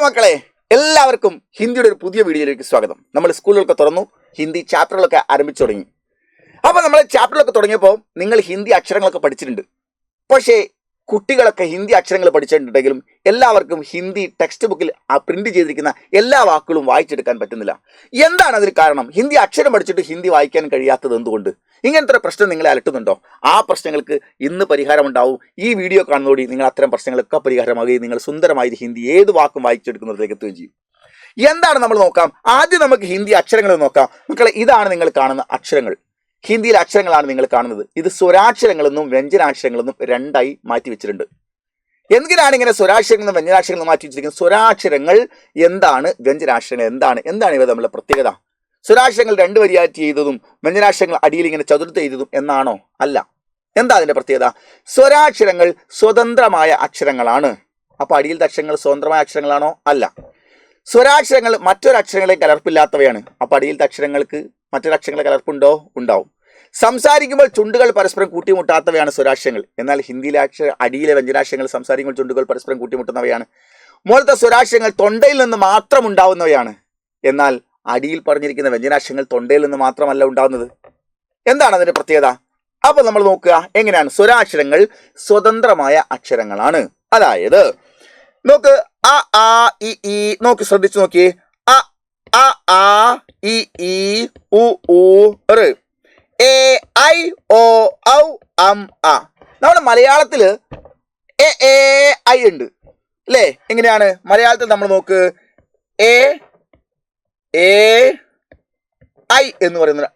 മക്കളെ, എല്ലാവർക്കും ഹിന്ദിയുടെ ഒരു പുതിയ വീഡിയോയിലേക്ക് സ്വാഗതം. നമ്മൾ സ്കൂളുകളൊക്കെ തുറന്നു, ഹിന്ദി ചാപ്റ്ററുകളൊക്കെ ആരംഭിച്ചു തുടങ്ങി. അപ്പോൾ നമ്മൾ ചാപ്റ്ററിലൊക്കെ തുടങ്ങിയപ്പോൾ നിങ്ങൾ ഹിന്ദി അക്ഷരങ്ങളൊക്കെ പഠിച്ചിട്ടുണ്ട്. പക്ഷേ കുട്ടികളൊക്കെ ഹിന്ദി അക്ഷരങ്ങൾ പഠിച്ചിട്ടുണ്ടെങ്കിലും എല്ലാവർക്കും ഹിന്ദി ടെക്സ്റ്റ് ബുക്കിൽ പ്രിന്റ് ചെയ്തിരിക്കുന്ന എല്ലാ വാക്കുകളും വായിച്ചെടുക്കാൻ പറ്റുന്നില്ല. എന്താണ് അതിന് കാരണം? ഹിന്ദി അക്ഷരം പഠിച്ചിട്ട് ഹിന്ദി വായിക്കാൻ കഴിയാത്തത് എന്തുകൊണ്ട്? ഇങ്ങനത്തെ പ്രശ്നം നിങ്ങളെ അലട്ടുന്നുണ്ടോ? ആ പ്രശ്നങ്ങൾക്ക് ഇന്ന് പരിഹാരമുണ്ടാവും. ഈ വീഡിയോ കാണുന്നതോടെ നിങ്ങൾ അത്തരം പ്രശ്നങ്ങളൊക്കെ പരിഹാരമാകുകയും നിങ്ങൾ സുന്ദരമായി ഹിന്ദി ഏത് വാക്കും വായിച്ചെടുക്കുന്നതിലേക്ക് എത്തുകയും ചെയ്യും. എന്താണ് നമ്മൾ നോക്കാം. ആദ്യം നമുക്ക് ഹിന്ദി അക്ഷരങ്ങൾ നോക്കാം. മക്കളെ, ഇതാണ് നിങ്ങൾ കാണുന്ന അക്ഷരങ്ങൾ. ഹിന്ദിയിലെ അക്ഷരങ്ങളാണ് നിങ്ങൾ കാണുന്നത്. ഇത് സ്വരാക്ഷരങ്ങളെന്നും വ്യഞ്ജനാക്ഷരങ്ങളെന്നും രണ്ടായി മാറ്റി വെച്ചിട്ടുണ്ട്. എന്തിനാണ് ഇങ്ങനെ സ്വരാക്ഷരങ്ങളും വ്യഞ്ജനാക്ഷരങ്ങളും മാറ്റി വെച്ചിരിക്കുന്നത്? സ്വരാക്ഷരങ്ങൾ എന്താണ്, വ്യഞ്ജനാക്ഷരങ്ങൾ എന്താണ് ഇവ തമ്മിലുള്ള പ്രത്യേകത? സ്വരാക്ഷരങ്ങൾ രണ്ട് വരിയായിട്ട് ചെയ്തതും വ്യഞ്ജനാക്ഷരങ്ങൾ അടിയിൽ ഇങ്ങനെ ചതുർത്ത് ചെയ്തതും എന്നാണോ? അല്ല. എന്താ അതിന്റെ പ്രത്യേകത? സ്വരാക്ഷരങ്ങൾ സ്വതന്ത്രമായ അക്ഷരങ്ങളാണ്. അപ്പൊ അടിയിലത്തെ അക്ഷരങ്ങൾ സ്വതന്ത്രമായ അക്ഷരങ്ങളാണോ? അല്ല. സ്വരാക്ഷരങ്ങൾ മറ്റൊരക്ഷരങ്ങളെ കലർപ്പില്ലാത്തവയാണ്. അപ്പൊ അടിയിലത്തെ അക്ഷരങ്ങൾക്ക് മറ്റൊരക്ഷരങ്ങളെ കലർപ്പുണ്ടോ? ഉണ്ടാവും. സംസാരിക്കുമ്പോൾ ചുണ്ടുകൾ പരസ്പരം കൂട്ടിമുട്ടാത്തവയാണ് സ്വരാക്ഷരങ്ങൾ. എന്നാൽ ഹിന്ദിയിലെ അടിയിലെ വ്യഞ്ജനാക്ഷരങ്ങൾ സംസാരിക്കുമ്പോൾ ചുണ്ടുകൾ പരസ്പരം കൂട്ടിമുട്ടുന്നവയാണ്. മുകളിലത്തെ സ്വരാക്ഷരങ്ങൾ തൊണ്ടയിൽ നിന്ന് മാത്രം ഉണ്ടാവുന്നവയാണ്. എന്നാൽ അടിയിൽ പറഞ്ഞിരിക്കുന്ന വ്യഞ്ജനാക്ഷരങ്ങൾ തൊണ്ടയിൽ നിന്ന് മാത്രമല്ല ഉണ്ടാവുന്നത്. എന്താണ് അതിന്റെ പ്രത്യേകത? അപ്പൊ നമ്മൾ നോക്കുക എങ്ങനെയാണ്. സ്വരാക്ഷരങ്ങൾ സ്വതന്ത്രമായ അക്ഷരങ്ങളാണ്. അതായത് നോക്ക്, അ ആ ഇ ഈ, നോക്ക്, ശ്രദ്ധിച്ചു നോക്കിയേ. അ അ ആ ഇ ഈ ഉ ഊ ഋ എ ഐ ഓ ഔ അം അ. നമ്മുടെ മലയാളത്തില് എ എ ഐ ഉണ്ട് അല്ലേ? എങ്ങനെയാണ് മലയാളത്തിൽ? നമ്മൾ നോക്ക്, എ എ ഐ എന്ന് പറയുന്ന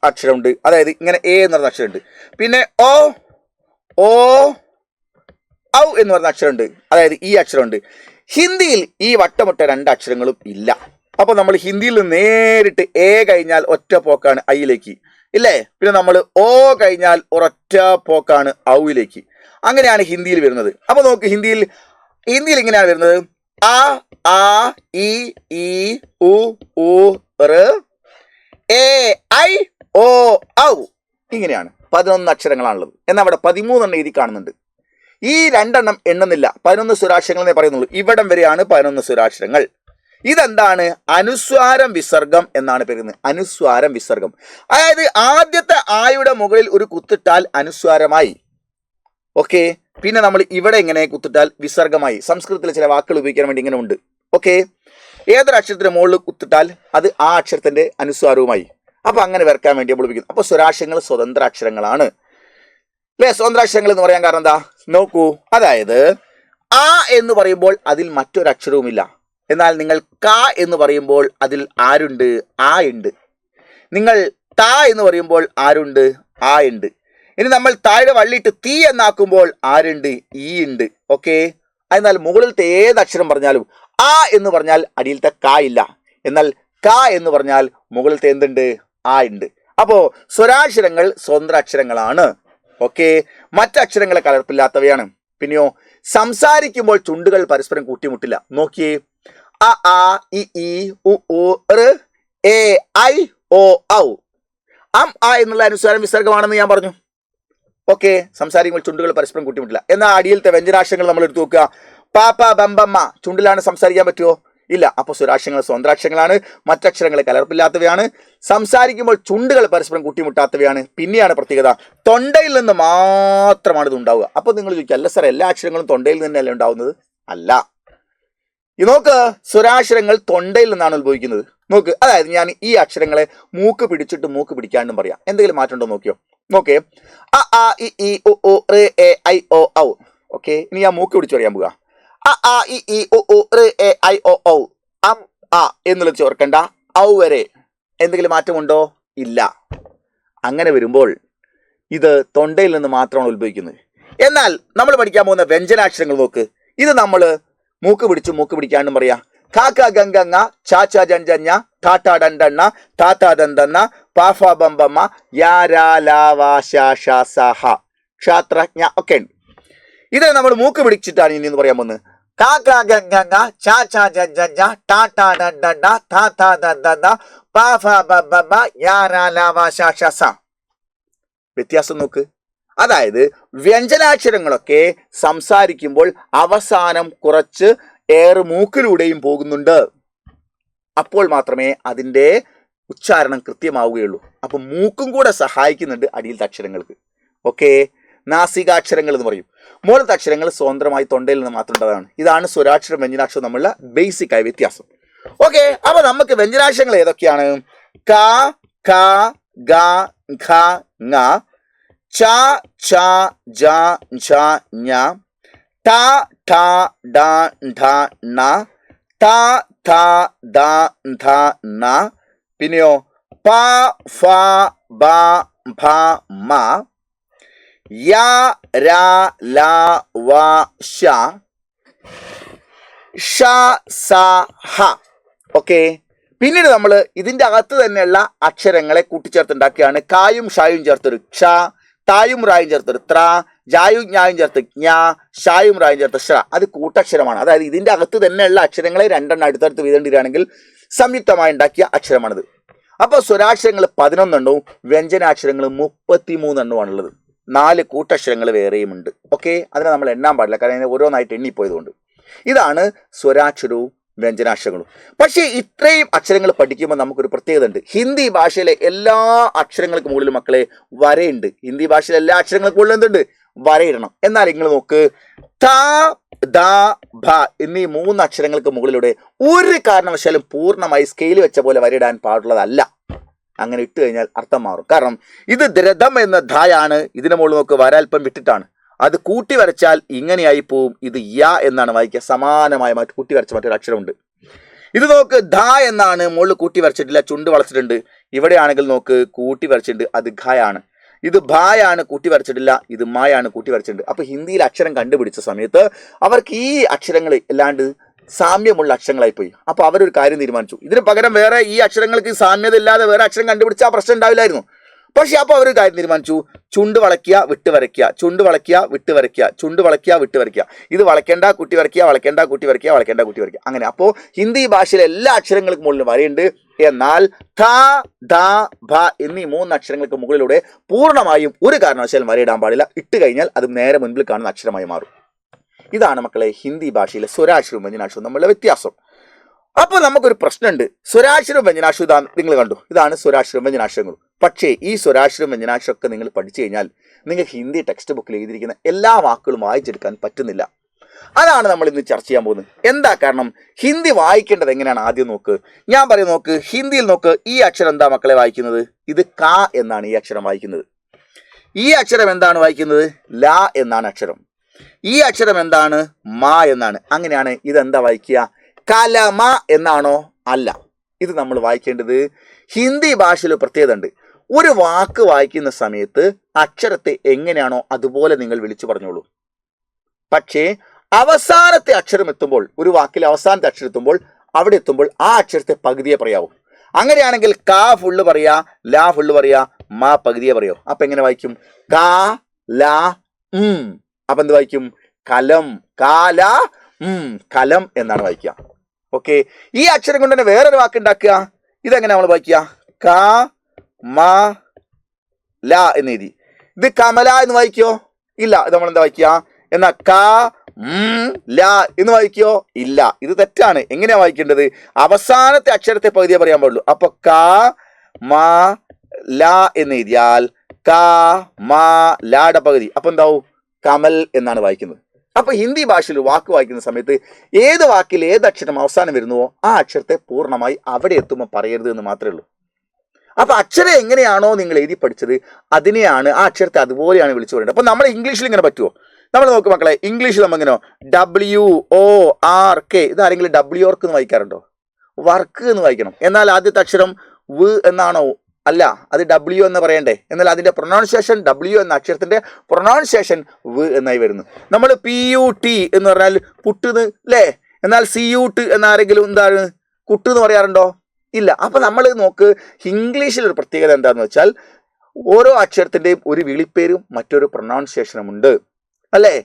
അക്ഷരമുണ്ട്. അതായത് ഇങ്ങനെ എ എന്ന് പറയുന്ന അക്ഷരമുണ്ട്. പിന്നെ ഓ ഓ ഔ എന്ന് പറയുന്ന അക്ഷരമുണ്ട്. അതായത് ഈ അക്ഷരമുണ്ട്. ഹിന്ദിയിൽ ഈ വട്ടമിട്ട രണ്ട് അക്ഷരങ്ങളും ഇല്ല. അപ്പൊ നമ്മൾ ഹിന്ദിയിൽ നിന്ന് നേരിട്ട് എ കഴിഞ്ഞാൽ ഒറ്റ പോക്കാണ് ഐയിലേക്ക്, ഇല്ലേ? പിന്നെ നമ്മൾ ഓ കഴിഞ്ഞാൽ ഒരൊറ്റ പോക്കാണ് ഔയിലേക്ക്. അങ്ങനെയാണ് ഹിന്ദിയിൽ വരുന്നത്. അപ്പൊ നോക്ക്, ഹിന്ദിയിൽ ഇങ്ങനെയാണ് വരുന്നത്. ആ ആ ഇ ഈ ഉ ഊ ഋ എ ഐ ഓ ഔ. ഇങ്ങനെയാണ് 11 അക്ഷരങ്ങളാണുള്ളത്. എന്നാൽ അവിടെ 13 എഴുതി കാണുന്നുണ്ട്. ഈ രണ്ടെണ്ണം എണ്ണുന്നില്ല. 11 സ്വരാക്ഷരങ്ങളെ പറയുന്നുള്ളൂ. ഇവിടം വരെയാണ് 11 സ്വരാക്ഷരങ്ങൾ. ഇതെന്താണ്? അനുസ്വാരം വിസർഗം എന്നാണ് പറയുന്നത്. അനുസ്വാരം വിസർഗം, അതായത് ആദ്യത്തെ ആയുടെ മുകളിൽ ഒരു കുത്തിട്ടാൽ അനുസ്വാരമായി. ഓക്കെ. പിന്നെ നമ്മൾ ഇവിടെ ഇങ്ങനെ കുത്തിട്ടാൽ വിസർഗമായി. സംസ്കൃതത്തിലെ ചില വാക്കുകൾ ഉപയോഗിക്കാൻ വേണ്ടി ഇങ്ങനെ ഉണ്ട്. ഓക്കെ. ഏതൊരു അക്ഷരത്തിന്റെ മുകളിൽ കുത്തിട്ടാൽ അത് ആ അക്ഷരത്തിന്റെ അനുസ്വാരവുമായി. അപ്പൊ അങ്ങനെ വരക്കാൻ വേണ്ടി നമ്മൾ ഉപയോഗിക്കുന്നു. അപ്പൊ സ്വരാക്ഷരങ്ങൾ സ്വതന്ത്ര അക്ഷരങ്ങളാണ് അല്ലെ? സ്വതന്ത്രാക്ഷരങ്ങൾ എന്ന് പറയാൻ കാരണം എന്താ? നോക്കൂ, അതായത് ആ എന്ന് പറയുമ്പോൾ അതിൽ മറ്റൊരക്ഷരവുമില്ല. എന്നാൽ നിങ്ങൾ ക എന്ന് പറയുമ്പോൾ അതിൽ ആരുണ്ട്? ആ ഉണ്ട്. നിങ്ങൾ ത എന്ന് പറയുമ്പോൾ ആരുണ്ട്? ആ ഉണ്ട്. ഇനി നമ്മൾ താഴെ വള്ളിയിട്ട് തീ എന്നാക്കുമ്പോൾ ആരുണ്ട്? ഈ ഉണ്ട്. ഓക്കെ. എന്നാൽ മുകളിലത്തെ ഏത് അക്ഷരം പറഞ്ഞാലും ആ എന്ന് പറഞ്ഞാൽ അടിയിലത്തെ ക ഇല്ല. എന്നാൽ ക എന്ന് പറഞ്ഞാൽ മുകളിലത്തെ എന്തുണ്ട്? ആ ഉണ്ട്. അപ്പോ സ്വരാക്ഷരങ്ങൾ സ്വതന്ത്ര അക്ഷരങ്ങളാണ്. ഓക്കെ. മറ്റക്ഷരങ്ങളെ കലർപ്പില്ലാത്തവയാണ്. പിന്നെയോ സംസാരിക്കുമ്പോൾ ചുണ്ടുകൾ പരസ്പരം കൂട്ടിമുട്ടില്ല. നോക്കിയേ, അ ആ ഇ ഈ ഉ ഊ ഋ എ ഐ ഓ ഔ. അം ആ എന്നുള്ള അനുസ്വാരം വിസർഗമാണെന്ന് ഞാൻ പറഞ്ഞു. ഓക്കെ. സംസാരിക്കുമ്പോൾ ചുണ്ടുകൾ പരസ്പരം കൂട്ടിമുട്ടില്ല. എന്നാൽ അടിയിലത്തെ വ്യഞ്ജനാക്ഷരങ്ങൾ നമ്മൾ എടുത്തു നോക്കുക. പാപ്പ ബമ്പമ്മ ചുണ്ടിലാണ് സംസാരിക്കാൻ പറ്റുമോ? ഇല്ല. അപ്പൊ സ്വരാക്ഷരങ്ങൾ സ്വതന്ത്രാക്ഷരങ്ങളാണ്. മറ്റക്ഷരങ്ങളെ കലർപ്പില്ലാത്തവയാണ്. സംസാരിക്കുമ്പോൾ ചുണ്ടുകൾ പരസ്പരം കൂട്ടിമുട്ടാത്തവയാണ്. പിന്നെയാണ് പ്രത്യേകത, തൊണ്ടയിൽ നിന്ന് മാത്രമാണ് ഇത് ഉണ്ടാവുക. അപ്പൊ നിങ്ങൾ ചോദിക്കുക, അല്ല സാർ, എല്ലാ അക്ഷരങ്ങളും തൊണ്ടയിൽ നിന്നല്ലേ ഉണ്ടാവുന്നത്? അല്ല. നോക്ക്, സ്വരാക്ഷരങ്ങൾ തൊണ്ടയിൽ നിന്നാണ് ഉത്ഭവിക്കുന്നത്. നോക്ക്, അതായത് ഞാൻ ഈ അക്ഷരങ്ങളെ മൂക്ക് പിടിച്ചിട്ട് മൂക്ക് പിടിക്കാണ്ടും പറയാം. എന്തെങ്കിലും മാറ്റം ഉണ്ടോ നോക്കിയോ? നോക്കേ, അ ആ ഇ ഈ ഉ ഊ ഋ എ ഐ ഓ ഔ. ഓക്കെ. ഇനി ഞാൻ മൂക്ക് പിടിച്ച് പറയാൻ പോവുക. അ ആ ഇ ഈ ഉ ഊ ഋ എ ഐ ഓ ഔ. അം ആ എന്നുള്ളത് ചേർക്കണ്ട, ഔ വരെ. എന്തെങ്കിലും മാറ്റമുണ്ടോ? ഇല്ല. അങ്ങനെ വരുമ്പോൾ ഇത് തൊണ്ടയിൽ നിന്ന് മാത്രമാണ് ഉത്ഭവിക്കുന്നത്. എന്നാൽ നമ്മൾ പഠിക്കാൻ പോകുന്ന വ്യഞ്ജനാക്ഷരങ്ങൾ നോക്ക്. ഇത് നമ്മൾ മൂക്ക് പിടിച്ചു മൂക്ക് പിടിക്കാണ്ടും പറയാ. കാക്ക ഗംഗങ്ങ ചാച്ച ജഞ്ചഞ്ഞ ടാറ്റ ഡണ്ടണ്ണ താത്ത ദന്തന്ന പാഫ ബമ്പമ്മ യാരാലാവാശാഷ ക്ഷാത്രജ്ഞ ഒക്കെ ഉണ്ട്. ഇത് നമ്മൾ മൂക്ക് പിടിച്ചിട്ടാണ് ഇനി എന്ന് പറയാൻ പോകുന്നത്. കാക്ക ഗംഗങ്ങ ചാച്ച ജഞ്ചഞ്ഞ ടാറ്റ ഡണ്ടണ്ണ താത്ത ദന്തന്ന പാഫ ബമ്പമ്മ യാരാലാവാശാഷ. വ്യത്യാസം നോക്ക്. അതായത് വ്യഞ്ജനാക്ഷരങ്ങളൊക്കെ സംസാരിക്കുമ്പോൾ അവസാനം കുറച്ച് എയർ മൂക്കിലൂടെയും പോകുന്നുണ്ട്. അപ്പോൾ മാത്രമേ അതിൻ്റെ ഉച്ചാരണം കൃത്യമാവുകയുള്ളൂ. അപ്പം മൂക്കും കൂടെ സഹായിക്കുന്നുണ്ട് അടിയിലത്തെ അക്ഷരങ്ങൾക്ക്. ഓക്കെ, നാസികാക്ഷരങ്ങൾ എന്ന് പറയും. മുകളിലത്തെ അക്ഷരങ്ങൾ സ്വതന്ത്രമായി തൊണ്ടയിൽ നിന്ന് മാത്രം ഉള്ളതാണ്. ഇതാണ് സ്വരാക്ഷരം വ്യഞ്ജനാക്ഷരം തമ്മിലുള്ള ബേസിക് ആയ വ്യത്യാസം. ഓക്കെ, അപ്പൊ നമുക്ക് വ്യഞ്ജനാക്ഷരങ്ങൾ ഏതൊക്കെയാണ്? ക, ഖ, ഗ, ഘ, ങ, ച, ഛ, ജ, ഝ, ഞ, ട, ഠ, ഡ, ഢ, ണ, ത, ഥ, ദ, ധ, ന, പിന്നെയോ പ, ഫ, ബ, ഭ, മ, യ, ര, ല, വ, ശ, ഷ, സ, ഹ. ഓക്കെ, പിന്നീട് നമ്മൾ ഇതിൻ്റെ അകത്ത് തന്നെയുള്ള അക്ഷരങ്ങളെ കൂട്ടിച്ചേർത്തുണ്ടാക്കിയാണ് കായും ഷായും ചേർത്തൊരു ക്ഷ, തായും റായും ചേർത്തൊരു ത്ര, ജായും ജ്ഞായും ചേർത്ത് ജ്ഞ, ഷായും റായും ചേർത്ത് ഷ. അത് കൂട്ടക്ഷരമാണ്. അതായത് ഇതിൻ്റെ അകത്ത് തന്നെയുള്ള അക്ഷരങ്ങളെ രണ്ടെണ്ണം അടുത്തടുത്ത് വീതേണ്ടിരാണെങ്കിൽ സംയുക്തമായി ഉണ്ടാക്കിയ അക്ഷരമാണിത്. അപ്പോൾ സ്വരാക്ഷരങ്ങൾ 11 എണ്ണവും വ്യഞ്ജനാക്ഷരങ്ങൾ 33 എണ്ണമാണുള്ളത്. 4 കൂട്ടക്ഷരങ്ങൾ വേറെയുമുണ്ട്. ഓക്കെ, അതിനെ നമ്മൾ എണ്ണാൻ പാടില്ല, കാരണം ഓരോന്നായിട്ട് എണ്ണിപ്പോയതുകൊണ്ട്. ഇതാണ് സ്വരാക്ഷരവും വ്യഞ്ജനാക്ഷരങ്ങളും. പക്ഷേ ഇത്രയും അക്ഷരങ്ങൾ പഠിക്കുമ്പോൾ നമുക്കൊരു പ്രത്യേകത ഉണ്ട്. ഹിന്ദി ഭാഷയിലെ എല്ലാ അക്ഷരങ്ങൾക്ക് മുകളിൽ മക്കളെ വരയുണ്ട്. ഹിന്ദി ഭാഷയിലെ എല്ലാ അക്ഷരങ്ങൾക്ക് മുകളിൽ എന്തുണ്ട്? വരയിടണം. എന്നാൽ നിങ്ങൾ നോക്ക്, ത, ദ, ഭ എന്നീ 3 അക്ഷരങ്ങൾക്ക് മുകളിലൂടെ ഒരു കാരണവശാലും പൂർണ്ണമായി സ്കെയിൽ വെച്ച പോലെ വരയിടാൻ പാടുള്ളതല്ല. അങ്ങനെ ഇട്ട് കഴിഞ്ഞാൽ അർത്ഥം മാറും. കാരണം ഇത് ദ്രഥം എന്ന ധായാണ്. ഇതിന് മുകളിൽ നോക്ക്, വരാൽപ്പം വിട്ടിട്ടാണ്. അത് കൂട്ടി വരച്ചാൽ ഇങ്ങനെയായി പോവും. ഇത് യ എന്നാണ് വായിക്കുക. സമാനമായ കൂട്ടി വരച്ച മറ്റൊരു അക്ഷരമുണ്ട്. ഇത് നോക്ക്, ധ എന്നാണ്. മുകളിൽ കൂട്ടി വരച്ചിട്ടില്ല, ചുണ്ട് വളച്ചിട്ടുണ്ട്. ഇവിടെയാണെങ്കിൽ നോക്ക്, കൂട്ടി വരച്ചിട്ടുണ്ട്, അത് ഘയാണ്. ഇത് ഭായാണ്, കൂട്ടി വരച്ചിട്ടില്ല. ഇത് മായാണ്, കൂട്ടി വരച്ചിട്ടുണ്ട്. അപ്പൊ ഹിന്ദിയിൽ അക്ഷരം കണ്ടുപിടിച്ച സമയത്ത് അവർക്ക് ഈ അക്ഷരങ്ങൾ അല്ലാണ്ട് സാമ്യമുള്ള അക്ഷരങ്ങളായി പോയി. അപ്പൊ അവരൊരു കാര്യം തീരുമാനിച്ചു, ഇതിന് പകരം വേറെ ഈ അക്ഷരങ്ങൾക്ക് സാമ്യത ഇല്ലാതെ വേറെ അക്ഷരം കണ്ടുപിടിച്ചാൽ പ്രശ്നം ഉണ്ടാവില്ലായിരുന്നു. പക്ഷെ അപ്പോൾ അവർ കാര്യം തീരുമാനിച്ചു, ചുണ്ട് വളയ്ക്കുക, വിട്ട് വരയ്ക്കുക, ചുണ്ട് വളയ്ക്കുക, വിട്ട് വരയ്ക്കുക, ചുണ്ട് വളയ്ക്കുക, വിട്ട് വരയ്ക്കുക. ഇത് വളയ്ക്കേണ്ട, കുട്ടി വരയ്ക്കുക, വളയ്ക്കേണ്ട, കുട്ടി വരയ്ക്കുക, വളയ്ക്കേണ്ട, കുട്ടി വരയ്ക്കുക. അങ്ങനെ അപ്പോൾ ഹിന്ദി ഭാഷയിലെ എല്ലാ അക്ഷരങ്ങൾക്ക് മുകളിൽ വരയുണ്ട്. എന്നാൽ ധ, ധ, ഭ എന്നീ 3 അക്ഷരങ്ങൾക്ക് മുകളിലൂടെ പൂർണ്ണമായും ഒരു കാരണവശാലും വരയിടാൻ പാടില്ല. ഇട്ട് കഴിഞ്ഞാൽ അത് നേരെ മുൻപിൽ കാണുന്ന അക്ഷരമായി മാറും. ഇതാണ് മക്കളെ ഹിന്ദി ഭാഷയിലെ സ്വരാക്ഷരവും വ്യഞ്ജനാക്ഷരവും തമ്മിലുള്ള വ്യത്യാസം. അപ്പോൾ നമുക്കൊരു പ്രശ്നമുണ്ട്. സ്വരാക്ഷരവും വ്യഞ്ജനാക്ഷരവും ഇതാണ് നിങ്ങൾ കണ്ടു. ഇതാണ് സ്വരാക്ഷരവും വ്യഞ്ജനാക്ഷരങ്ങളും. പക്ഷേ ഈ സ്വരാക്ഷരവും വ്യഞ്ജനാക്ഷരമൊക്കെ നിങ്ങൾ പഠിച്ചു കഴിഞ്ഞാൽ നിങ്ങൾക്ക് ഹിന്ദി ടെക്സ്റ്റ് ബുക്കിൽ എഴുതിയിരിക്കുന്ന എല്ലാ വാക്കുകളും വായിച്ചെടുക്കാൻ പറ്റുന്നില്ല. അതാണ് നമ്മൾ ഇന്ന് ചർച്ച ചെയ്യാൻ പോകുന്നത്. എന്താ കാരണം? ഹിന്ദി വായിക്കേണ്ടത് എങ്ങനെയാണ് ആദ്യം നോക്ക്. ഞാൻ പറയും നോക്ക്, ഹിന്ദിയിൽ നോക്ക്, ഈ അക്ഷരം എന്താ മക്കളെ വായിക്കുന്നത്? ഇത് ക എന്നാണ് ഈ അക്ഷരം വായിക്കുന്നത്. ഈ അക്ഷരം എന്താണ് വായിക്കുന്നത്? ല എന്നാണ് അക്ഷരം. ഈ അക്ഷരം എന്താണ്? മ എന്നാണ്. അങ്ങനെയാണ് ഇതെന്താ വായിക്കുക? കലമ എന്നാണോ? അല്ല. ഇത് നമ്മൾ വായിക്കേണ്ടത് ഹിന്ദി ഭാഷയിൽ പ്രത്യേകത ഉണ്ട്. ഒരു വാക്ക് വായിക്കുന്ന സമയത്ത് അക്ഷരത്തെ എങ്ങനെയാണോ അതുപോലെ നിങ്ങൾ വിളിച്ചു പറഞ്ഞോളൂ. പക്ഷേ അവസാനത്തെ അക്ഷരം എത്തുമ്പോൾ, ഒരു വാക്കിൽ അവസാനത്തെ അക്ഷരം എത്തുമ്പോൾ, അവിടെ എത്തുമ്പോൾ ആ അക്ഷരത്തെ പകുതിയെ പറയാവൂ. അങ്ങനെയാണെങ്കിൽ ക ഫുള്ള് പറയാ, ല ഫുള്ള് പറയാ, മ പകുതിയെ പറയോ. അപ്പൊ എങ്ങനെ വായിക്കും? ക ല അപ്പൊ എന്ത് വായിക്കും? കലം. കാല കലം എന്നാണ് വായിക്കുക. ഓക്കെ, ഈ അക്ഷരം കൊണ്ട് തന്നെ വേറൊരു വാക്ക് ഉണ്ടാക്കുക. ഇതെങ്ങനെ നമ്മൾ വായിക്കുക? ക മ ല എന്ന് എഴുതി. ഇത് കമല എന്ന് വായിക്കോ? ഇല്ല. ഇത് നമ്മൾ എന്താ വായിക്കുക? എന്നാ ക ല എന്ന് വായിക്കോ? ഇല്ല. ഇത് തെറ്റാണ്. എങ്ങനെയാ വായിക്കേണ്ടത്? അവസാനത്തെ അക്ഷരത്തെ പകുതിയെ പറയാൻ പാടുള്ളൂ. അപ്പൊ ക മ ല എന്ന് എഴുതിയാൽ ക മ ലായുടെ പകുതി. അപ്പൊ എന്താവും? കമൽ എന്നാണ് വായിക്കുന്നത്. അപ്പൊ ഹിന്ദി ഭാഷയിൽ വാക്ക് വായിക്കുന്ന സമയത്ത് ഏത് വാക്കിൽ ഏത് അക്ഷരം അവസാനം വരുന്നുവോ ആ അക്ഷരത്തെ പൂർണ്ണമായി അവിടെ എത്തുമ്പോൾ പറയരുത് എന്ന് മാത്രമേ ഉള്ളൂ. അപ്പൊ അക്ഷരം എങ്ങനെയാണോ നിങ്ങൾ എഴുതി പഠിച്ചത് അതിനെയാണ് ആ അക്ഷരത്തെ അതുപോലെയാണ് വിളിച്ചു പറയുന്നത്. അപ്പൊ നമ്മൾ ഇംഗ്ലീഷിൽ ഇങ്ങനെ പറ്റുമോ? നമ്മൾ നോക്ക് മക്കളെ, ഇംഗ്ലീഷിൽ നമ്മെങ്ങനെയോ WORK, ഇതാരെങ്കിലും WORK എന്ന് വായിക്കാറുണ്ടോ? വർക്ക് എന്ന് വായിക്കണം. എന്നാൽ ആദ്യത്തെ അക്ഷരം വ് എന്നാണോ? അല്ല, അത് W എന്ന് പറയണ്ടേ. എന്നാൽ അതിന്റെ പ്രൊനൗൺസിയേഷൻ W എന്ന അക്ഷരത്തിന്റെ പ്രൊനൗൺസിയേഷൻ വ് എന്നായി വരുന്നു. നമ്മൾ PUT എന്ന് പറഞ്ഞാൽ പുട്ട് അല്ലേ? എന്നാൽ CUT എന്നാരെങ്കിലും എന്താണ് കുട്ട് എന്ന് പറയാറുണ്ടോ? ഇല്ല. അപ്പൊ നമ്മൾ നോക്ക്, ഇംഗ്ലീഷിൽ ഒരു പ്രത്യേകത എന്താന്ന് വെച്ചാൽ ഓരോ അക്ഷരത്തിന്റെയും ഒരു വിളിപ്പേരും മറ്റൊരു പ്രൊനൗൺസിയേഷനും ഉണ്ട് അല്ലേ?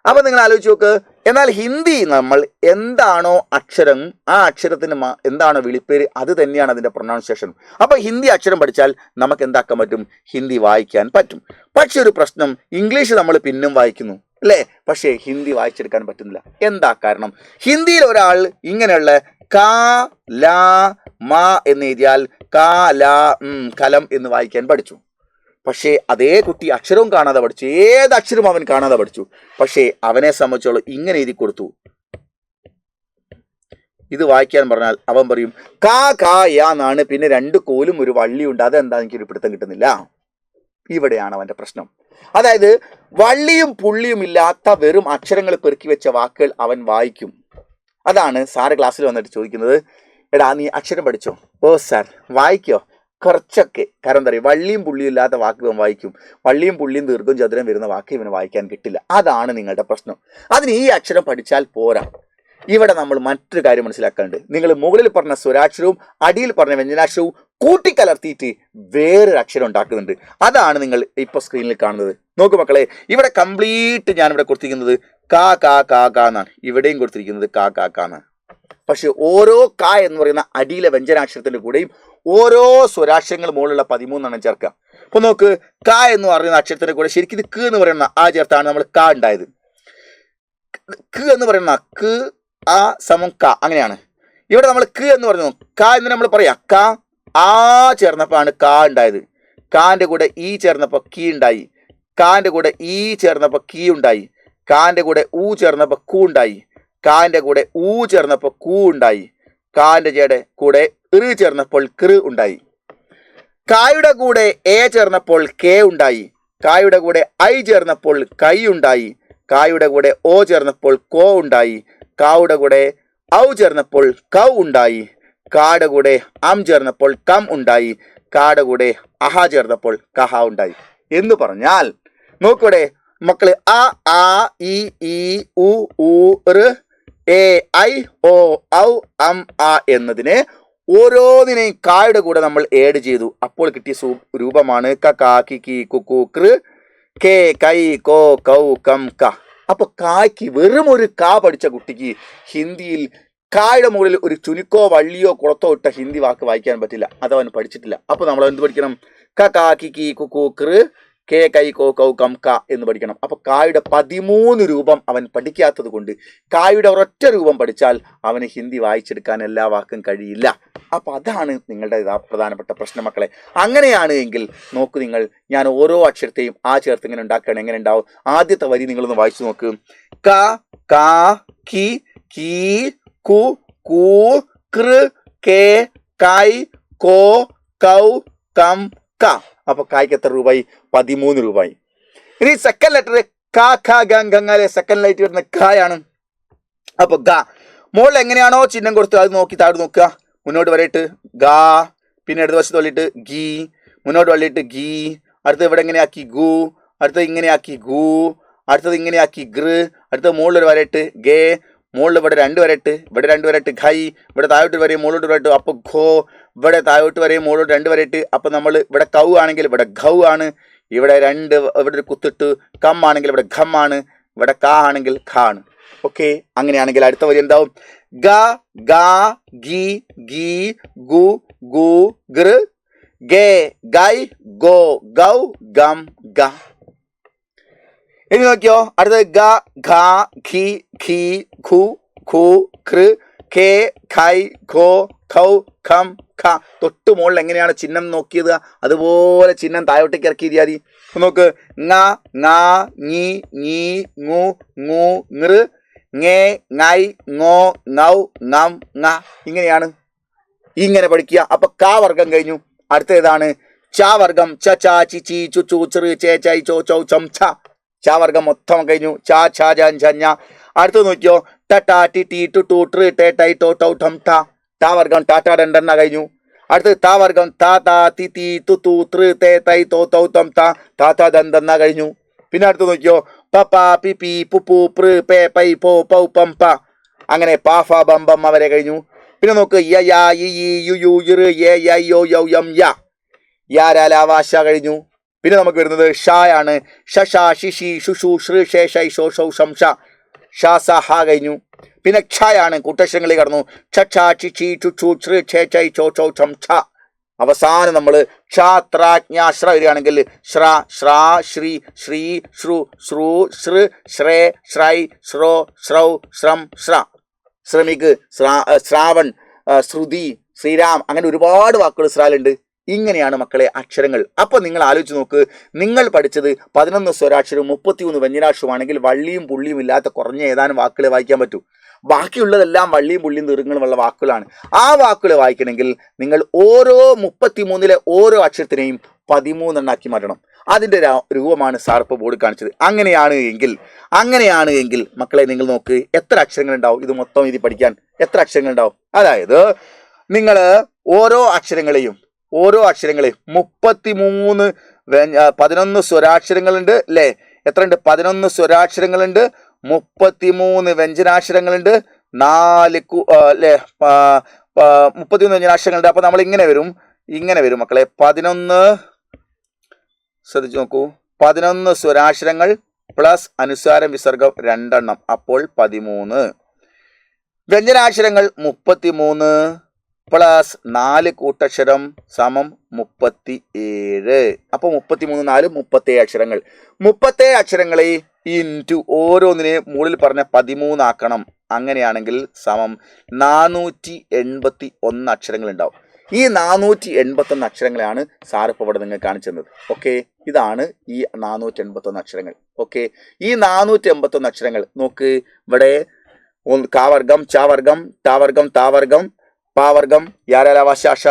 അപ്പൊ നിങ്ങൾ ആലോചിച്ച് നോക്ക്. എന്നാൽ ഹിന്ദി നമ്മൾ എന്താണോ അക്ഷരം, ആ അക്ഷരത്തിന് എന്താണോ വിളിപ്പേര് അത് തന്നെയാണ് അതിന്റെ പ്രൊനൗൺസിയേഷൻ. അപ്പൊ ഹിന്ദി അക്ഷരം പഠിച്ചാൽ നമുക്ക് എന്താക്കാൻ പറ്റും? ഹിന്ദി വായിക്കാൻ പറ്റും. പക്ഷെ ഒരു പ്രശ്നം, ഇംഗ്ലീഷ് നമ്മൾ പിന്നും വായിക്കുന്നു അല്ലേ? പക്ഷേ ഹിന്ദി വായിച്ചെടുക്കാൻ പറ്റുന്നില്ല. എന്താ കാരണം? ഹിന്ദിയിൽ ഒരാൾ ഇങ്ങനെയുള്ള കാ ലാ മാ എന്ന് എഴുതിയാൽ കാ ലാ കലം എന്ന് വായിക്കാൻ പഠിച്ചു. പക്ഷേ അതേ കുട്ടി അക്ഷരവും കാണാതെ പഠിച്ചു, ഏത് അക്ഷരവും അവൻ കാണാതെ പഠിച്ചു. പക്ഷേ അവനെ സംബന്ധിച്ചോളം ഇങ്ങനെ എഴുതി കൊടുത്തു, ഇത് വായിക്കാൻ പറഞ്ഞാൽ അവൻ പറയും കാ കാ യാ എന്നാണ്, പിന്നെ 2 കോലും ഒരു വള്ളിയുണ്ട്, അതെന്താ എനിക്കൊരു പിടുത്തം കിട്ടുന്നില്ല. ഇവിടെയാണ് അവന്റെ പ്രശ്നം. അതായത് വള്ളിയും പുള്ളിയും ഇല്ലാത്ത വെറും അക്ഷരങ്ങൾ പെറുക്കി വെച്ച വാക്കുകൾ അവൻ വായിക്കും. അതാണ് സാറ് ക്ലാസ്സിൽ വന്നിട്ട് ചോദിക്കുന്നത്, എടാ നീ അക്ഷരം പഠിച്ചോ? ഓ സാർ. വായിക്കോ? കുറച്ചൊക്കെ. കാരണം എന്താ പറയുക, വള്ളിയും പുള്ളിയും ഇല്ലാത്ത വാക്ക് ഇവൻ വായിക്കും, വള്ളിയും പുള്ളിയും ദീർഘം ചതുരം വരുന്ന വാക്ക് ഇവന് വായിക്കാൻ കിട്ടില്ല. അതാണ് നിങ്ങളുടെ പ്രശ്നം. അതിന് ഈ അക്ഷരം പഠിച്ചാൽ പോരാ. ഇവിടെ നമ്മൾ മറ്റൊരു കാര്യം മനസ്സിലാക്കാനുണ്ട്. നിങ്ങൾ മുകളിൽ പറഞ്ഞ സ്വരാക്ഷരവും അടിയിൽ പറഞ്ഞ വ്യഞ്ജനാക്ഷരവും കൂട്ടിക്കലർത്തിയിട്ട് വേറൊരു അക്ഷരം ഉണ്ടാക്കുന്നുണ്ട്. അതാണ് നിങ്ങൾ ഇപ്പൊ സ്ക്രീനിൽ കാണുന്നത്. നോക്കൂ മക്കളെ, ഇവിടെ കംപ്ലീറ്റ് ഞാനിവിടെ കൊടുത്തിരിക്കുന്നത് കാ കാ കാ കാ എന്നാണ്, ഇവിടെയും കൊടുത്തിരിക്കുന്നത് കാ കാ കാ എന്നാണ്. പക്ഷെ ഓരോ കാ എന്ന് പറയുന്ന അടിയിലെ വ്യഞ്ജനാക്ഷരത്തിന്റെ കൂടെയും ഓരോ സ്വരാക്ഷരങ്ങൾ മുകളിലുള്ള 13 ചേർക്കുക. അപ്പൊ നോക്ക്, കാ എന്ന് പറയുന്ന അക്ഷരത്തിന്റെ കൂടെ ശരിക്കും ഇത് ക എന്ന് പറയുന്ന ആ ചേർത്താണ് നമ്മൾ കാ ഉണ്ടായത്. ക എന്ന് പറയുന്ന ക ആ സമം ക, അങ്ങനെയാണ്. ഇവിടെ നമ്മൾ ക എന്ന് പറഞ്ഞു, ക എന്ന് നമ്മൾ പറയാം, ക ആ ചേർന്നപ്പോഴാണ് കാ ഉണ്ടായത്. കാന്റെ കൂടെ ഈ ചേർന്നപ്പോൾ കീ ഉണ്ടായി, കാന്റെ കൂടെ ഈ ചേർന്നപ്പോൾ കീ ഉണ്ടായി, കാന്റെ കൂടെ ഊ ചേർന്നപ്പോൾ കൂ ഉണ്ടായി, കാന്റെ കൂടെ ഊ ചേർന്നപ്പോൾ കൂ ഉണ്ടായി, കാന്റെ കൂടെ ഇറ് ചേർന്നപ്പോൾ കൃ ഉണ്ടായി, കായുടെ കൂടെ എ ചേർന്നപ്പോൾ കെ ഉണ്ടായി, കായുടെ കൂടെ ഐ ചേർന്നപ്പോൾ കൈ ഉണ്ടായി, കായുടെ കൂടെ ഓ ചേർന്നപ്പോൾ കോ ഉണ്ടായി, കായുടെ കൂടെ ഔ ചേർന്നപ്പോൾ കൗ ഉണ്ടായി, കായുടെ കൂടെ അം ചേർന്നപ്പോൾ കം ഉണ്ടായി, കായുടെ കൂടെ അഹ ചേർന്നപ്പോൾ കഹ ഉണ്ടായി. എന്ന് പറഞ്ഞാൽ നോക്കൂടെ മക്കള്, അ ആ ഇ ഈ ഉ ഊ ഋ എ ഐ ഓ ഔ അം ആ എന്നതിനെ ഓരോന്നിനെയും കായുടെ കൂടെ നമ്മൾ ഏഡ് ചെയ്തു. അപ്പോൾ കിട്ടിയ രൂപമാണ് ക കാ കി കി കുക്കു കൃ കെ കൈ കോ കൗ കം ക. അപ്പൊ കായ്ക്ക് വെറും ഒരു കാ പഠിച്ച കുട്ടിക്ക് ഹിന്ദിയിൽ കായുടെ മുകളിൽ ഒരു ചുരുക്കോ വള്ളിയോ കുളത്തോ ഇട്ട ഹിന്ദി വാക്ക് വായിക്കാൻ പറ്റില്ല, അതവൻ പഠിച്ചിട്ടില്ല. അപ്പൊ നമ്മൾ എന്ത് പഠിക്കണം? ക കാ കി കി കുക്കു കൃ കെ കൈ കോ കൗ കം ക എന്ന് പഠിക്കണം. അപ്പൊ കായുടെ 13 രൂപം അവൻ പഠിക്കാത്തത് കൊണ്ട് കായുടെ ഒരൊറ്റ രൂപം പഠിച്ചാൽ അവന് ഹിന്ദി വായിച്ചെടുക്കാൻ എല്ലാ വാക്കും കഴിയില്ല. അപ്പൊ അതാണ് നിങ്ങളുടെ പ്രധാനപ്പെട്ട പ്രശ്നം മക്കളെ. അങ്ങനെയാണ് എങ്കിൽ നോക്കൂ നിങ്ങൾ, ഞാൻ ഓരോ അക്ഷരത്തെയും ആ ചേർത്ത് ഇങ്ങനെ ഉണ്ടാക്കുകയാണ്. എങ്ങനെ ഉണ്ടാവും? ആദ്യത്തെ വരി നിങ്ങളൊന്ന് വായിച്ചു നോക്ക്. ക കാ കി കീ കു കൂ കൃ കെ കൈ കോ കൗ കം ക. അപ്പൊ കായ്ക്ക് എത്ര രൂപയായി? 13 രൂപയായി. ഇനി സെക്കൻഡ് ലെറ്റർ ക ഖ ഗ ഗംഗാലെ സെക്കൻഡ് ലൈറ്റ് വരുന്ന ഖയാണ്. അപ്പൊ ഗ മുകളിൽ എങ്ങനെയാണോ ചിഹ്നം കൊടുത്തത് അത് നോക്കി താഴെ നോക്കുക. മുന്നോട്ട് വരയിട്ട് ഗ, പിന്നെ ഇടത് വശത്ത് വള്ളിയിട്ട് ഗീ, മുന്നോട്ട് വള്ളിയിട്ട് ഗീ, അടുത്തത് ഇവിടെ എങ്ങനെയാക്കി ഗു, അടുത്തത് ഇങ്ങനെയാക്കി ഗു, അടുത്തത് ഇങ്ങനെയാക്കി ഗൃ, അടുത്തത് മുകളിലൊരു വരയിട്ട് ഗേ, മുകളിൽ ഇവിടെ 2 വരട്ട്, ഇവിടെ 2 വരട്ട് ഖൈ, ഇവിടെ താഴോട്ട് വരെയും മുകളിലോട്ട് വരട്ട് അപ്പൊ ഘോ, ഇവിടെ താഴോട്ട് വരെയും മുകളിലോട്ട് 2 വരട്ട് അപ്പൊ നമ്മൾ ഇവിടെ കൗ ആണെങ്കിൽ ഇവിടെ ഘൗ ആണ്, ഇവിടെ ഇവിടെ ഒരു കുത്തിട്ട് കം ആണെങ്കിൽ ഇവിടെ ഘം ആണ്, ഇവിടെ കാ ആണെങ്കിൽ ഖ ആണ്. ഓക്കെ, അങ്ങനെയാണെങ്കിൽ അടുത്ത വരി എന്താവും? ഗ ഗ ഗി ഗീ ഗു ഗു ഗൃ ഗേ ഗൈ ഗോ ഗൗ ഗം ഗ. ഇനി നോക്കിയോ, അടുത്തത് ഗ ഘ ഘി ഘീ ഘു ഖു ഖൃ ഖേ ഖൈ ഖോ ഖൗ ഖം ഖ. തൊട്ട് മുകളിൽ എങ്ങനെയാണ് ചിഹ്നം നോക്കിയത് അതുപോലെ ചിഹ്നം താഴോട്ടേക്ക് ഇറക്കി മതി. നോക്ക്, ങ ങ ങി ങീ ങു ങു ങൃ ങേ ങൈ ങോ ങൗ ങം ങ. ഇങ്ങനെയാണ്, ഇങ്ങനെ പഠിക്കുക. അപ്പൊ ക വർഗം കഴിഞ്ഞു. അടുത്ത ഏതാണ്? ച വർഗം. ച ച ചി ചി ചു ചു ചെറു ചേ ചൈ ചോ ചൗ ചം ഛ. ച വർഗം മൊത്തം കഴിഞ്ഞു. ച ഛ ജ ഝ ഞ. അടുത്തത് നോക്കിയോ, ട ട ടി ടി ടു ടു ട്ര ടേ ടൈ ടോ ടൗ ടം ട. ട വർഗം ട ട രണ്ടെണ്ണ കഴിഞ്ഞു. അടുത്തത് ത വർഗം ത ത തി തി തു തു തൃ തേ തൈ തോ തൗ തം ത. ത ത ദന്തെണ്ണ കഴിഞ്ഞു. പിന്നെ അടുത്ത് നോക്കിയോ, പ പ പി പി പു പു പൃ പേ പൈ പോ പൗ പം പ. അങ്ങനെ പ ഫ ബം ബം വരെ കഴിഞ്ഞു. പിന്നെ നോക്ക്, യ യ ഇ ഈ യു യു യൃ യേ യ യോ യൗ യം യ. യ ര ല വ ശ കഴിഞ്ഞു. പിന്നെ നമുക്ക് വരുന്നത് ഷായാണ്. ഷ ഷ ഷി ഷി ഷു ഷു ശ്രീ ഷേ ഷൈ ഷോ ഷൗ ഷം ഷ. ഷ സ ഹ കഴിഞ്ഞു. പിന്നെ ക്ഷയാണ്, കൂട്ടക്ഷരങ്ങളിൽ കടന്നു. ഛ ഛ ചി ചി ചു ചു ശ്രീ ഛേ ചൈ ചോ ചൗ ഷം ഛ. അവസാനം നമ്മൾ ക്ഷാത്രാജ്ഞാശ്ര വരികയാണെങ്കിൽ ശ്ര ശ്രാ ശ്രീ ശ്രീ ശ്രു ശ്രു ശ്ര ശ്രേ ശ്രൈ ശ്രോ ശ്രൗ ശ്രം ശ്ര ശ്രമിക് ശ്രാവൺ ശ്രുതി ശ്രീരാം അങ്ങനെ ഒരുപാട് വാക്കുകൾ ശ്രാലുണ്ട്. ഇങ്ങനെയാണ് മക്കളെ അക്ഷരങ്ങൾ. അപ്പൊ നിങ്ങൾ ആലോചിച്ച് നോക്ക്, നിങ്ങൾ പഠിച്ചത് 11 സ്വരാക്ഷരവും 33 വ്യഞ്ജനാക്ഷരമാണെങ്കിൽ വള്ളിയും പുള്ളിയും ഇല്ലാത്ത കുറഞ്ഞ ഏതാനും വാക്കുകളെ വായിക്കാൻ പറ്റൂ. ബാക്കിയുള്ളതെല്ലാം വള്ളിയും പുള്ളിയും ദീർഘങ്ങളുമുള്ള വാക്കുകളാണ്. ആ വാക്കുകൾ വായിക്കണമെങ്കിൽ നിങ്ങൾ ഓരോ 33 ഓരോ അക്ഷരത്തിനെയും 13 എണ്ണാക്കി മാറ്റണം. അതിൻ്റെ രൂപമാണ് സാർപ്പ് ബോർഡ് കാണിച്ചത്. അങ്ങനെയാണ് എങ്കിൽ മക്കളെ നിങ്ങൾ നോക്ക്, എത്ര അക്ഷരങ്ങൾ ഉണ്ടാവും ഇത് മൊത്തം ഇത് പഠിക്കാൻ? എത്ര അക്ഷരങ്ങൾ ഉണ്ടാവും? അതായത് നിങ്ങൾ ഓരോ അക്ഷരങ്ങളെയും 33 11 സ്വരാക്ഷരങ്ങളുണ്ട് അല്ലേ? എത്രയുണ്ട്? 11 സ്വരാക്ഷരങ്ങളുണ്ട്, 33 വ്യഞ്ജനാക്ഷരങ്ങളുണ്ട്, 4 അല്ലേ 33 വ്യഞ്ജനാക്ഷരങ്ങളുണ്ട്. അപ്പൊ നമ്മൾ ഇങ്ങനെ വരും മക്കളെ. 11 ശ്രദ്ധിച്ചു നോക്കൂ, 11 സ്വരാക്ഷരങ്ങൾ പ്ലസ് അനുസ്വാരം വിസർഗം 2 എണ്ണം, അപ്പോൾ 13. വ്യഞ്ജനാക്ഷരങ്ങൾ 33 പ്ലസ് 4 കൂട്ടക്ഷരം സമം 37. അപ്പോൾ 33 4 37 അക്ഷരങ്ങൾ. 37 അക്ഷരങ്ങളെ ഇൻറ്റു ഓരോന്നിനെ മുകളിൽ പറഞ്ഞ 13 ആക്കണം. അങ്ങനെയാണെങ്കിൽ സമം 481 അക്ഷരങ്ങൾ ഉണ്ടാവും. ഈ 481 അക്ഷരങ്ങളാണ് സാർ ഇപ്പോൾ ഇവിടെ നിങ്ങൾ കാണിച്ചു തന്നത്. ഓക്കെ, ഇതാണ് ഈ 481 അക്ഷരങ്ങൾ. ഓക്കെ, ഈ 481 അക്ഷരങ്ങൾ നോക്ക്. ഇവിടെ കാവർഗം ചാവർഗം ടാവർഗം താവർഗം പാവർഗം യാരാവാശാശ,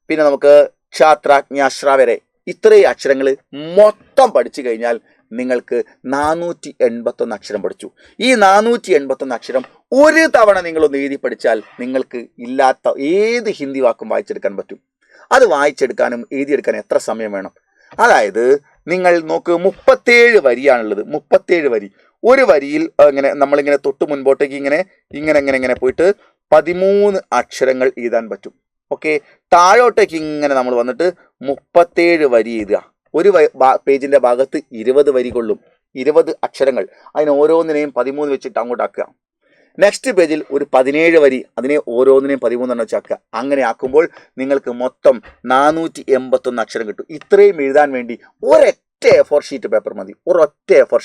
പിന്നെ നമുക്ക് ക്ഷാത്രാജ്ഞാശ്ര വരെ ഇത്രയും അക്ഷരങ്ങൾ മൊത്തം പഠിച്ചു കഴിഞ്ഞാൽ നിങ്ങൾക്ക് 481 അക്ഷരം പഠിച്ചു. ഈ 481 അക്ഷരം ഒരു തവണ നിങ്ങളൊന്ന് എഴുതി പഠിച്ചാൽ നിങ്ങൾക്ക് ഇല്ലാത്ത ഏത് ഹിന്ദി വാക്കും വായിച്ചെടുക്കാൻ പറ്റും. അത് വായിച്ചെടുക്കാനും എഴുതിയെടുക്കാനും എത്ര സമയം വേണം? അതായത് നിങ്ങൾ നോക്ക്, 37 വരിയാണുള്ളത്. 37 വരി. ഒരു വരിയിൽ ഇങ്ങനെ നമ്മളിങ്ങനെ തൊട്ട് മുൻപോട്ടേക്ക് ഇങ്ങനെ പോയിട്ട് 13 അക്ഷരങ്ങൾ എഴുതാൻ പറ്റും. ഓക്കെ, താഴോട്ടേക്ക് ഇങ്ങനെ നമ്മൾ വന്നിട്ട് 37 വരി എഴുതുക. ഒരു പേജിന്റെ ഭാഗത്ത് 20 വരി കൊള്ളും, 20 അക്ഷരങ്ങൾ. അതിന് ഓരോന്നിനെയും 13 വെച്ചിട്ട് അങ്ങോട്ടാക്കുക. നെക്സ്റ്റ് പേജിൽ ഒരു 17 വരി, അതിനെ ഓരോന്നിനെയും 13 എണ്ണം വെച്ചാക്കുക. അങ്ങനെ ആക്കുമ്പോൾ നിങ്ങൾക്ക് മൊത്തം 481 അക്ഷരം കിട്ടും. ഇത്രയും എഴുതാൻ വേണ്ടി ഒരൊറ്റ A4 ഷീറ്റ് പേപ്പർ മതി. ഒരൊറ്റ A4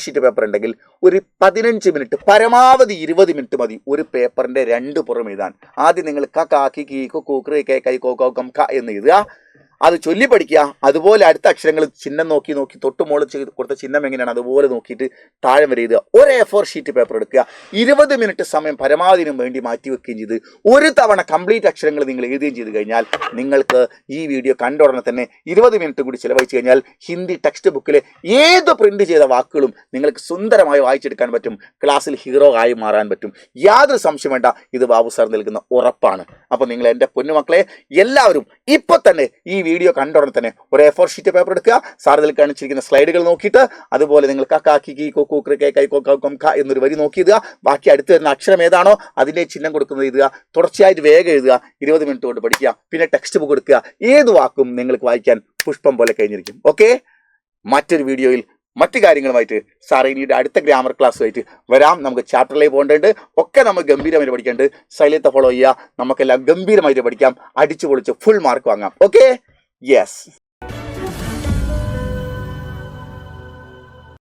ഷീറ്റ് പേപ്പർ ഉണ്ടെങ്കിൽ ഒരു 15 മിനിറ്റ്, പരമാവധി 20 മിനിറ്റ് മതി ഒരു പേപ്പറിന്റെ 2 പുറം എഴുതാൻ. ആദ്യം നിങ്ങൾ കാക്കി കീക്കോ കൂക്രി കൈ കോക്കം ക എന്ന് എഴുതുക, അത് ചൊല്ലി പഠിക്കുക. അതുപോലെ അടുത്ത അക്ഷരങ്ങൾ ചിഹ്നം നോക്കി തൊട്ട് മുകളിൽ കൊടുത്ത ചിഹ്നം എങ്ങനെയാണ് അതുപോലെ നോക്കിയിട്ട് താഴെ വരെ എഴുതുക. ഒരു A4 ഷീറ്റ് പേപ്പർ എടുക്കുക. 20 മിനിറ്റ് സമയം പരമാവധിനും വേണ്ടി മാറ്റി വെക്കുകയും ചെയ്ത് ഒരു തവണ കംപ്ലീറ്റ് അക്ഷരങ്ങൾ നിങ്ങൾ എഴുതുകയും ചെയ്ത് കഴിഞ്ഞാൽ നിങ്ങൾക്ക് ഈ വീഡിയോ കണ്ട ഉടനെ തന്നെ 20 മിനിറ്റ് കൂടി ചിലവഴിച്ച് കഴിഞ്ഞാൽ ഹിന്ദി ടെക്സ്റ്റ് ബുക്കിലെ ഏത് പ്രിന്റ് ചെയ്ത വാക്കുകളും നിങ്ങൾക്ക് സുന്ദരമായി വായിച്ചെടുക്കാൻ പറ്റും. ക്ലാസ്സിൽ ഹീറോ ആയി മാറാൻ പറ്റും. യാതൊരു സംശയം വേണ്ട, ഇത് ബാബു സാർ നൽകുന്ന ഉറപ്പാണ്. അപ്പോൾ നിങ്ങൾ എൻ്റെ പൊന്നുമക്കളെ എല്ലാവരും ഇപ്പൊ തന്നെ ഈ വീഡിയോ കണ്ട ഉടനെ തന്നെ ഒരു A4 ഷീറ്റ് പേപ്പർ എടുക്കുക. സാർ ഇതിൽ കാണിച്ചിരിക്കുന്ന സ്ലൈഡുകൾ നോക്കിയിട്ട് അതുപോലെ നിങ്ങൾ കാക്കി കൂക്രി കൈ കോക്കം ക എന്നൊരു വരി നോക്കി എഴുതുക. ബാക്കി അടുത്ത് വരുന്ന അക്ഷരം ഏതാണോ അതിൻ്റെ ചിഹ്നം കൊടുക്കുന്നത് എഴുതുക. തുടർച്ചയായിട്ട് വേഗം എഴുതുക. 20 മിനിറ്റ് കൊണ്ട് പഠിക്കുക. പിന്നെ ടെക്സ്റ്റ് ബുക്ക് എടുക്കുക. ഏത് വാക്കും നിങ്ങൾക്ക് വായിക്കാൻ പുഷ്പം പോലെ കഴിഞ്ഞിരിക്കും. ഓക്കെ, മറ്റൊരു വീഡിയോയിൽ മറ്റു കാര്യങ്ങളുമായിട്ട് സാർ ഇനിയുടെ അടുത്ത ഗ്രാമർ ക്ലാസ്സുമായിട്ട് വരാം. നമുക്ക് ചാപ്റ്ററിലേക്ക് പോകേണ്ടതുണ്ട്. ഒക്കെ നമ്മൾ ഗംഭീരമായിട്ട് പഠിക്കേണ്ടത്. ശൈലത്തെ ഫോളോ ചെയ്യുക. നമുക്കെല്ലാം ഗംഭീരമായിട്ട് പഠിക്കാം. അടിച്ചു പൊളിച്ച് ഫുൾ മാർക്ക് വാങ്ങാം. Okay, yes.